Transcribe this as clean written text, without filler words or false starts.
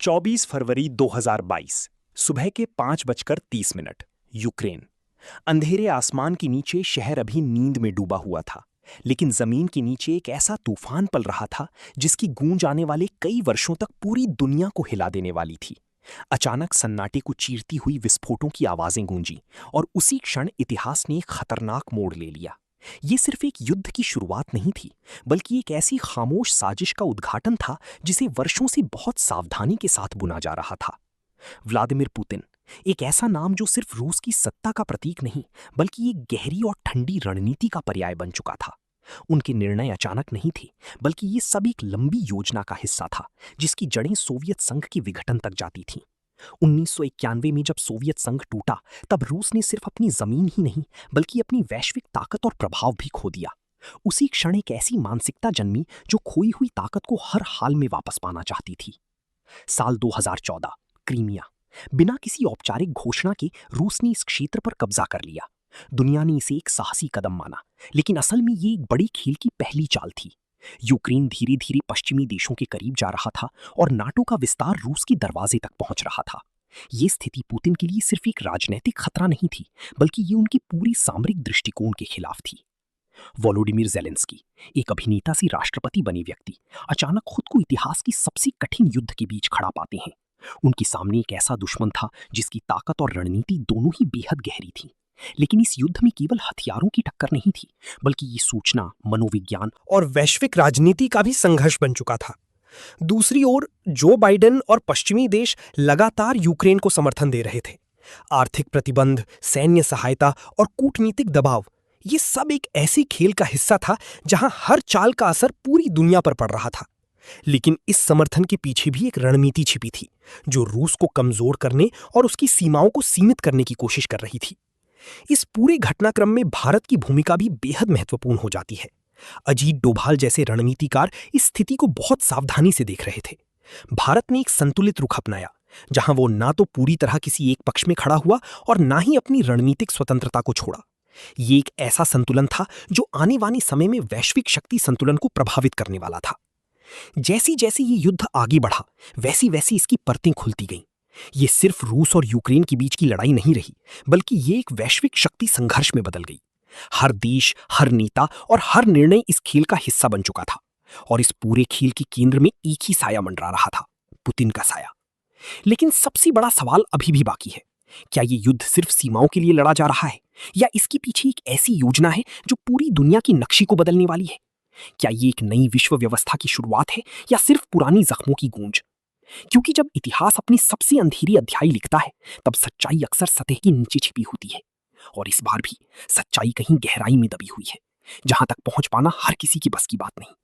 24 फरवरी 2022 सुबह के 5:30 यूक्रेन। अंधेरे आसमान के नीचे शहर अभी नींद में डूबा हुआ था, लेकिन जमीन के नीचे एक ऐसा तूफान पल रहा था जिसकी गूंज आने वाले कई वर्षों तक पूरी दुनिया को हिला देने वाली थी। अचानक सन्नाटे को चीरती हुई विस्फोटों की आवाजें गूंजी और उसी क्षण इतिहास ने एक खतरनाक मोड़ ले लिया। ये सिर्फ एक युद्ध की शुरुआत नहीं थी, बल्कि एक ऐसी खामोश साजिश का उद्घाटन था जिसे वर्षों से बहुत सावधानी के साथ बुना जा रहा था। व्लादिमीर पुतिन, एक ऐसा नाम जो सिर्फ रूस की सत्ता का प्रतीक नहीं, बल्कि एक गहरी और ठंडी रणनीति का पर्याय बन चुका था। उनके निर्णय अचानक नहीं थे, बल्कि ये सब एक लंबी योजना का हिस्सा था जिसकी जड़ें सोवियत संघ के विघटन तक जाती थीं। 1991 में जब सोवियत संघ टूटा, तब रूस ने सिर्फ अपनी जमीन ही नहीं, बल्कि अपनी वैश्विक ताकत और प्रभाव भी खो दिया। उसी क्षण एक ऐसी मानसिकता जन्मी जो खोई हुई ताकत को हर हाल में वापस पाना चाहती थी। साल 2014, क्रीमिया। बिना किसी औपचारिक घोषणा के रूस ने इस क्षेत्र पर कब्जा कर लिया। दुनिया ने इसे एक साहसी कदम माना, लेकिन असल में ये एक बड़ी खेल की पहली चाल थी। यूक्रेन धीरे धीरे पश्चिमी देशों के करीब जा रहा था और नाटो का विस्तार रूस के दरवाजे तक पहुंच रहा था। ये स्थिति पुतिन के लिए सिर्फ एक राजनीतिक खतरा नहीं थी, बल्कि ये उनकी पूरी सामरिक दृष्टिकोण के खिलाफ थी। वोलोडिमिर ज़ेलेंस्की, एक अभिनेता से राष्ट्रपति बने व्यक्ति, अचानक खुद को इतिहास की सबसे कठिन युद्ध के बीच खड़ा पाते हैं। उनके सामने एक ऐसा दुश्मन था जिसकी ताकत और रणनीति दोनों ही बेहद गहरी थी। लेकिन इस युद्ध में केवल हथियारों की टक्कर नहीं थी, बल्कि ये सूचना, मनोविज्ञान और वैश्विक राजनीति का भी संघर्ष बन चुका था। दूसरी ओर जो बाइडेन और पश्चिमी देश लगातार यूक्रेन को समर्थन दे रहे थे। आर्थिक प्रतिबंध, सैन्य सहायता और कूटनीतिक दबाव, ये सब एक ऐसी खेल का हिस्सा था जहां हर चाल का असर पूरी दुनिया पर पड़ रहा था। लेकिन इस समर्थन के पीछे भी एक रणनीति छिपी थी जो रूस को कमजोर करने और उसकी सीमाओं को सीमित करने की कोशिश कर रही थी। इस पूरे घटनाक्रम में भारत की भूमिका भी बेहद महत्वपूर्ण हो जाती है। अजीत डोभाल जैसे रणनीतिकार इस स्थिति को बहुत सावधानी से देख रहे थे। भारत ने एक संतुलित रुख अपनाया, जहां वो ना तो पूरी तरह किसी एक पक्ष में खड़ा हुआ और ना ही अपनी रणनीतिक स्वतंत्रता को छोड़ा। ये एक ऐसा संतुलन था जो आने वाले समय में वैश्विक शक्ति संतुलन को प्रभावित करने वाला था। जैसी जैसे ये युद्ध आगे बढ़ा, वैसी वैसी इसकी परतें खुलती गईं। ये सिर्फ रूस और यूक्रेन के बीच की लड़ाई नहीं रही, बल्कि ये एक वैश्विक शक्ति संघर्ष में बदल गई। हर देश, हर नेता और हर निर्णय इस खेल का हिस्सा बन चुका था, और इस पूरे खेल के केंद्र में एक ही साया मंडरा रहा था, पुतिन का साया। लेकिन सबसे बड़ा सवाल अभी भी बाकी है। क्या ये युद्ध सिर्फ सीमाओं के लिए लड़ा जा रहा है, या इसके पीछे एक ऐसी योजना है जो पूरी दुनिया की नक्शे को बदलने वाली है? क्या ये एक नई विश्व व्यवस्था की शुरुआत है, या सिर्फ पुरानी जख्मों की गूंज? क्योंकि जब इतिहास अपनी सबसे अंधेरी अध्याय लिखता है, तब सच्चाई अक्सर सतह के नीचे छिपी होती है। और इस बार भी सच्चाई कहीं गहराई में दबी हुई है, जहां तक पहुंच पाना हर किसी की बस की बात नहीं।